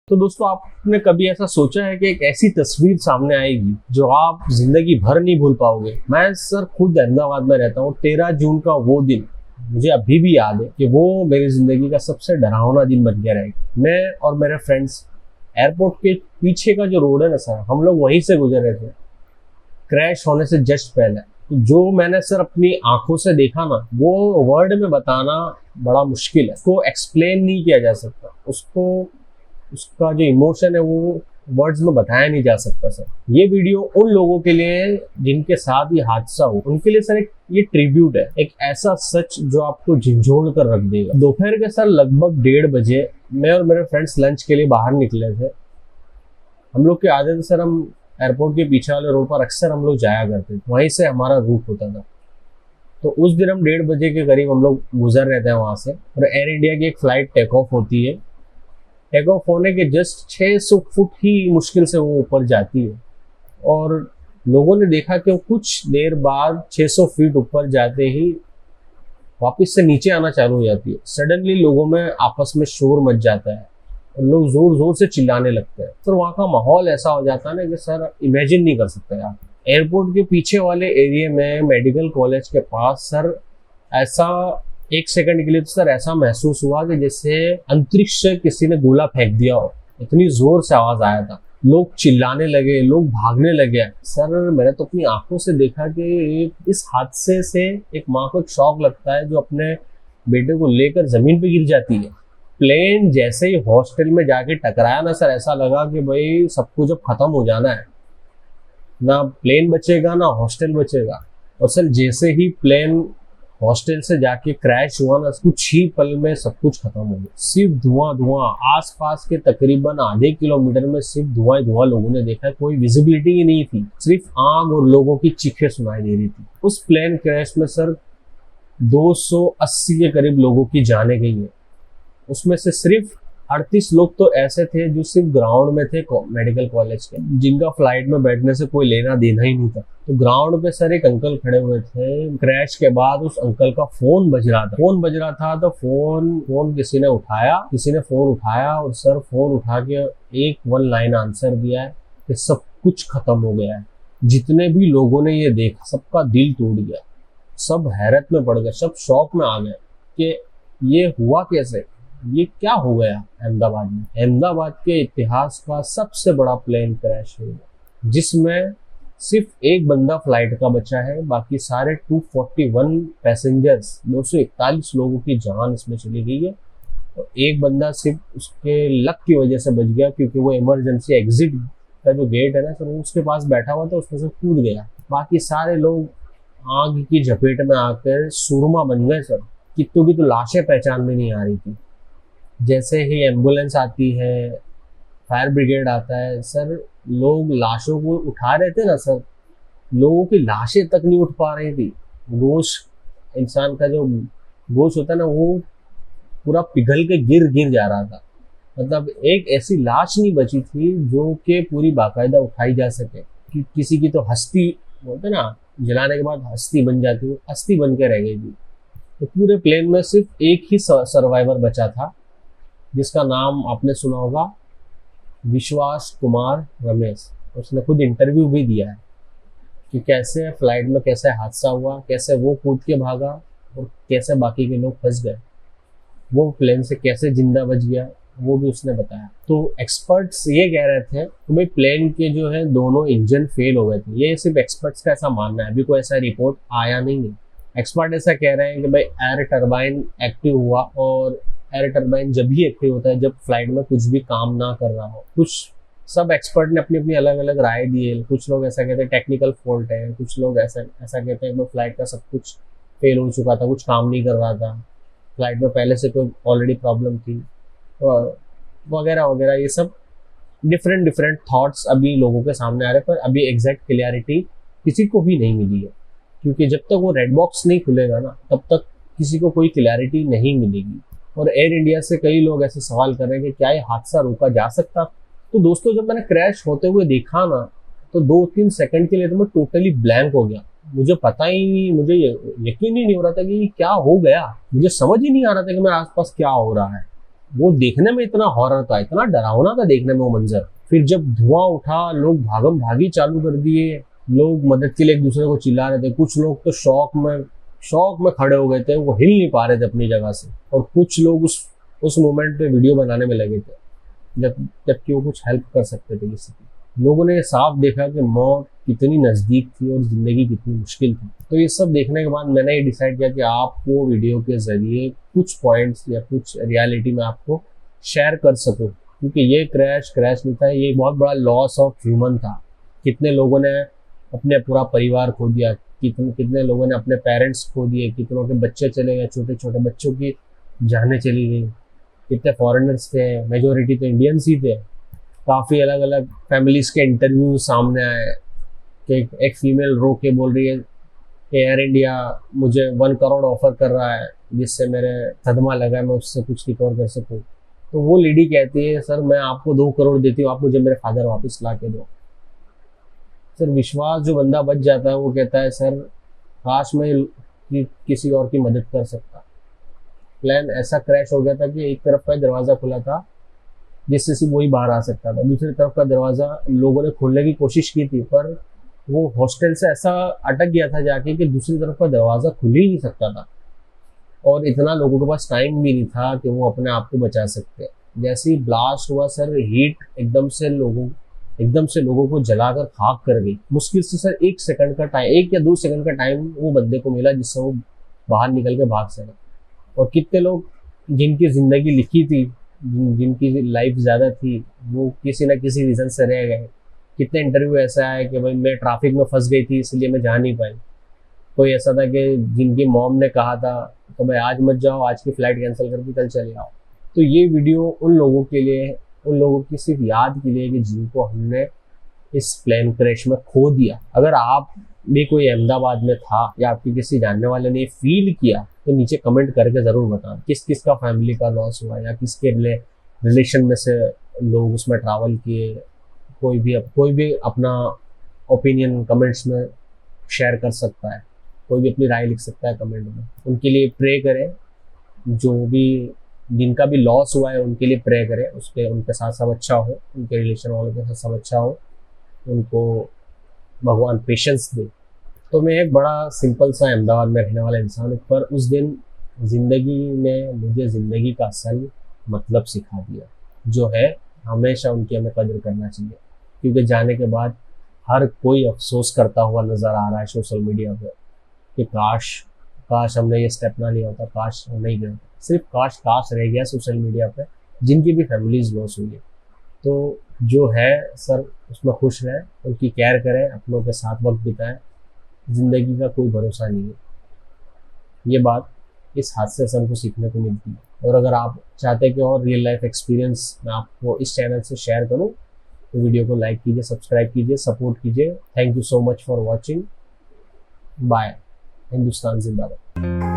तो दोस्तों, आपने कभी ऐसा सोचा है कि एक ऐसी तस्वीर सामने आएगी जो आप जिंदगी भर नहीं भूल पाओगे? मैं सर खुद अहमदाबाद में रहता हूँ। 13 जून का वो दिन मुझे अभी भी याद है कि वो मेरी जिंदगी का सबसे डरावना दिन बन गया रहेगा। मैं और मेरे फ्रेंड्स एयरपोर्ट के पीछे का जो रोड है ना सर, हम लोग वहीं से गुजर रहे थे क्रैश होने से जस्ट पहले। तो जो मैंने सर अपनी आंखों से देखा ना, वो वर्ड में बताना बड़ा मुश्किल है। उसको एक्सप्लेन नहीं किया जा सकता। उसका जो इमोशन है वो वर्ड्स में बताया नहीं जा सकता सर। ये वीडियो उन लोगों के लिए है जिनके साथ ये हादसा हो, उनके लिए सर ये ट्रिब्यूट है, एक ऐसा सच जो आपको झिझोड़ कर रख देगा। दोपहर के सर लगभग 1:30 बजे मैं और मेरे फ्रेंड्स लंच के लिए बाहर निकले थे। हम लोग की आदत है सर, हम एयरपोर्ट के पीछे वाले रोड पर अक्सर हम लोग जाया करते थे, वहीं से हमारा रूट होता था। तो उस दिन हम 1:30 बजे के करीब हम लोग गुजर रहे थे वहां से, और एयर इंडिया की एक फ्लाइट टेक ऑफ होती है। टेक ऑफ होने के जस्ट 600 फुट ही मुश्किल से वो ऊपर जाती है, और लोगों ने देखा कि वो कुछ देर बाद 600 फीट ऊपर जाते ही वापस से नीचे आना चालू हो जाती है। सडनली लोगों में आपस में शोर मच जाता है और लोग जोर जोर से चिल्लाने लगते हैं। तो वहाँ का माहौल ऐसा हो जाता है ना कि सर इमेजिन नहीं कर सकते आप। एयरपोर्ट के पीछे वाले एरिया में मेडिकल कॉलेज के पास सर ऐसा 1 सेकंड के लिए तो सर ऐसा महसूस हुआ कि जैसे अंतरिक्ष से किसी ने गोला फेंक दिया हो। इतनी जोर से आवाज आया था, लोग चिल्लाने लगे, लोग भागने लगे। सर मैंने तो अपनी आंखों से देखा कि इस हादसे से एक माँ को एक शॉक लगता है जो अपने बेटे को लेकर जमीन पे गिर जाती है। प्लेन जैसे ही हॉस्टल में जाके टकराया ना सर, ऐसा लगा कि भाई सब कुछ अब खत्म हो जाना है, ना प्लेन बचेगा ना हॉस्टल बचेगा। और सर जैसे ही प्लेन हॉस्टल से जाके क्रैश हुआ ना, कुछ ही पल में सब कुछ खत्म हो गया। सिर्फ धुआं धुआं, आसपास के तकरीबन आधे किलोमीटर में सिर्फ धुआं धुआं लोगों ने देखा। कोई विजिबिलिटी ही नहीं थी, सिर्फ आग और लोगों की चीखें सुनाई दे रही थी। उस प्लेन क्रैश में सर 280 के करीब लोगों की जानें गई है। उसमें से सिर्फ 38 लोग तो ऐसे थे जो सिर्फ ग्राउंड में थे मेडिकल कॉलेज के, जिनका फ्लाइट में बैठने से कोई लेना देना ही नहीं था। तो ग्राउंड पे सर एक अंकल खड़े हुए थे। क्रैश के बाद उस अंकल का फोन बज रहा था। तो फोन किसी ने फोन उठाया और सर फोन उठा के एक 1 लाइन आंसर दिया है कि सब कुछ खत्म हो गया है। जितने भी लोगों ने ये देखा सबका दिल टूट गया, सब हैरत में पड़ गए, सब शौक में आ गए कि ये हुआ कैसे, ये क्या हो गया अहमदाबाद में। अहमदाबाद के इतिहास का सबसे बड़ा प्लेन क्रैश है, जिसमें सिर्फ एक बंदा फ्लाइट का बचा है, बाकी सारे 241 पैसेंजर्स 241 लोगों की जान इसमें चली गई है। और एक बंदा सिर्फ उसके लक की वजह से बच गया, क्योंकि वो इमरजेंसी एग्जिट का जो गेट है ना सर, वो उसके पास बैठा हुआ था, उसमें से कूद गया। बाकी सारे लोग आग की झपेट में आकर सुरमा बन गए सर। कितनों की तो लाशें पहचान में नहीं आ रही थी। जैसे ही एम्बुलेंस आती है, फायर ब्रिगेड आता है सर, लोग लाशों को उठा रहे थे ना सर, लोगों की लाशें तक नहीं उठ पा रही थी। गोश्त, इंसान का जो गोश्त होता है ना, वो पूरा पिघल के गिर जा रहा था। मतलब एक ऐसी लाश नहीं बची थी जो कि पूरी बाकायदा उठाई जा सके। किसी की तो हस्ती बोलते ना, जलाने के बाद हस्ती बन जाती है, हस्ती बन के रह गई थी। तो पूरे प्लेन में सिर्फ एक ही सर्वाइवर बचा था, जिसका नाम आपने सुना होगा, विश्वास कुमार रमेश। उसने खुद इंटरव्यू भी दिया है कि कैसे फ्लाइट में कैसे हादसा हुआ, कैसे वो कूद के भागा और कैसे बाकी के लोग फंस गए, वो प्लेन से कैसे जिंदा बच गया, वो भी उसने बताया। तो एक्सपर्ट्स ये कह रहे थे कि भाई प्लेन के जो है दोनों इंजन फेल हो गए थे। ये सिर्फ एक्सपर्ट्स का ऐसा मानना है, अभी कोई ऐसा रिपोर्ट आया नहीं है। एक्सपर्ट ऐसा कह रहे हैं कि भाई एयर टरबाइन एक्टिव हुआ, और एयर टरबाइन जब भी एक्टिव होता है जब फ्लाइट में कुछ भी काम ना कर रहा हो। कुछ सब एक्सपर्ट ने अपनी अपनी अलग अलग राय दी है। कुछ लोग ऐसा कहते हैं टेक्निकल फॉल्ट है, कुछ लोग ऐसा कहते हैं कि फ्लाइट का सब कुछ फेल हो चुका था, कुछ काम नहीं कर रहा था, फ्लाइट में पहले से कोई ऑलरेडी प्रॉब्लम थी, वगैरह वगैरह। ये सब डिफरेंट डिफरेंट थॉट्स अभी लोगों के सामने आ रहे हैं, पर अभी एग्जैक्ट क्लियरिटी किसी को भी नहीं मिली है, क्योंकि जब तक वो रेड बॉक्स नहीं खुलेगा ना तब तक किसी को कोई क्लियरिटी नहीं मिलेगी। और एयर इंडिया से कई लोग ऐसे सवाल कर रहे हैं कि क्या ये हादसा रोका जा सकता। तो दोस्तों जब मैंने क्रैश होते हुए देखा ना तो 2-3 सेकंड के लिए तो मैं टोटली ब्लैंक हो गया। मुझे पता ही नहीं, मुझे यकीन ही नहीं हो रहा था कि क्या हो गया। मुझे समझ ही नहीं आ रहा था कि मेरे आसपास क्या हो रहा है। वो देखने में इतना हॉरर था, इतना डरावना था देखने में वो मंजर। फिर जब धुआं उठा, लोग भागम भागी चालू कर दिए, लोग मदद के लिए एक दूसरे को चिल्ला रहे थे। कुछ लोग तो शौक में खड़े हो गए थे, वो हिल नहीं पा रहे थे अपनी जगह से। और कुछ लोग उस मोमेंट पे वीडियो बनाने में लगे थे जबकि वो कुछ हेल्प कर सकते थे किसी की। लोगों ने साफ देखा कि मौत कितनी नज़दीक थी और ज़िंदगी कितनी मुश्किल थी। तो ये सब देखने के बाद मैंने ये डिसाइड किया कि आपको वीडियो के ज़रिए कुछ पॉइंट्स या कुछ रियलिटी में आपको शेयर कर सकूं, क्योंकि ये क्रैश नहीं था, ये बहुत बड़ा लॉस ऑफ ह्यूमन था। कितने लोगों ने अपने पूरा परिवार खो दिया, कितने लोगों ने अपने पेरेंट्स खो दिए, कितनों के बच्चे चले गए, छोटे छोटे बच्चों की जानें चली गई। कितने फॉरेनर्स थे, मेजोरिटी तो इंडियंस ही थे। काफ़ी अलग अलग फैमिलीज के इंटरव्यू सामने आए कि एक फीमेल रो के बोल रही है कि एयर इंडिया मुझे 1 करोड़ ऑफर कर रहा है जिससे मेरे सदमा लगा है, मैं उससे कुछ रिकवर कर सकूं। तो वो लेडी कहती है सर मैं आपको 2 करोड़ देती हूँ, आप मुझे मेरे फादर वापस ला के दो। सर विश्वास जो बंदा बच जाता है वो कहता है सर काश मैं किसी और की मदद कर सकता। प्लान ऐसा क्रैश हो गया था कि एक तरफ का दरवाज़ा खुला था जिससे सिर्फ वही बाहर आ सकता था, दूसरी तरफ का दरवाज़ा लोगों ने खोलने की कोशिश की थी पर वो हॉस्टल से ऐसा अटक गया था जाके कि दूसरी तरफ का दरवाज़ा खुल ही नहीं सकता था। और इतना लोगों के पास टाइम भी नहीं था कि वो अपने आप को बचा सकते। जैसे ही ब्लास्ट हुआ सर, हीट एकदम से लोगों को जलाकर खाक कर गई। मुश्किल से सर 1 सेकंड का टाइम, 1 या 2 सेकंड का टाइम वो बंदे को मिला जिससे वो बाहर निकल के भाग सका। और कितने लोग जिनकी ज़िंदगी लिखी थी, जिनकी लाइफ ज़्यादा थी, वो किसी ना किसी रीज़न से रह गए। कितने इंटरव्यू ऐसा है कि भाई मैं ट्रैफिक में फंस गई थी इसलिए मैं जा नहीं पाई। कोई ऐसा था कि जिनकी मॉम ने कहा था तो भाई आज मत जाओ, आज की फ़्लाइट कैंसिल करके कल चले आओ। तो ये वीडियो उन लोगों की सिर्फ याद के लिए कि जिनको हमने इस प्लेन क्रैश में खो दिया। अगर आप भी कोई अहमदाबाद में था या आपके किसी जानने वाले ने फील किया तो नीचे कमेंट करके ज़रूर बताएं किस किस का फैमिली का लॉस हुआ या किसके रिलेशन में से लोग उसमें ट्रैवल किए। कोई भी अपना ओपिनियन कमेंट्स में शेयर कर सकता है, कोई भी अपनी राय लिख सकता है कमेंट में। उनके लिए प्रे करें, जिनका भी लॉस हुआ है उनके लिए प्रे करें, उनके साथ सब अच्छा हो, उनके रिलेशन वालों के साथ सब अच्छा हो, उनको भगवान पेशेंस दे। तो मैं एक बड़ा सिंपल सा अहमदाबाद में रहने वाला इंसान हूँ, पर उस दिन ज़िंदगी ने मुझे ज़िंदगी का असल मतलब सिखा दिया, जो है हमेशा उनकी हमें कदर करना चाहिए। क्योंकि जाने के बाद हर कोई अफसोस करता हुआ नज़र आ रहा है सोशल मीडिया पर कि काश हमने ये स्टेप ना लिया होता, काश हम नहीं गए। सिर्फ काश रह गया सोशल मीडिया पे, जिनकी भी फैमिलीज लॉस हुई है। तो जो है सर उसमें खुश रहें, उनकी केयर करें, अपनों के साथ वक्त बिताएं। ज़िंदगी का कोई भरोसा नहीं है, ये बात इस हादसे से हमको सीखने को मिलती है। और अगर आप चाहते हैं कि और रियल लाइफ एक्सपीरियंस मैं आपको इस चैनल से शेयर करूं तो वीडियो को लाइक कीजिए, सब्सक्राइब कीजिए, सपोर्ट कीजिए। Thank you so much for watching. Bye. Hindustan जिंदाबाद।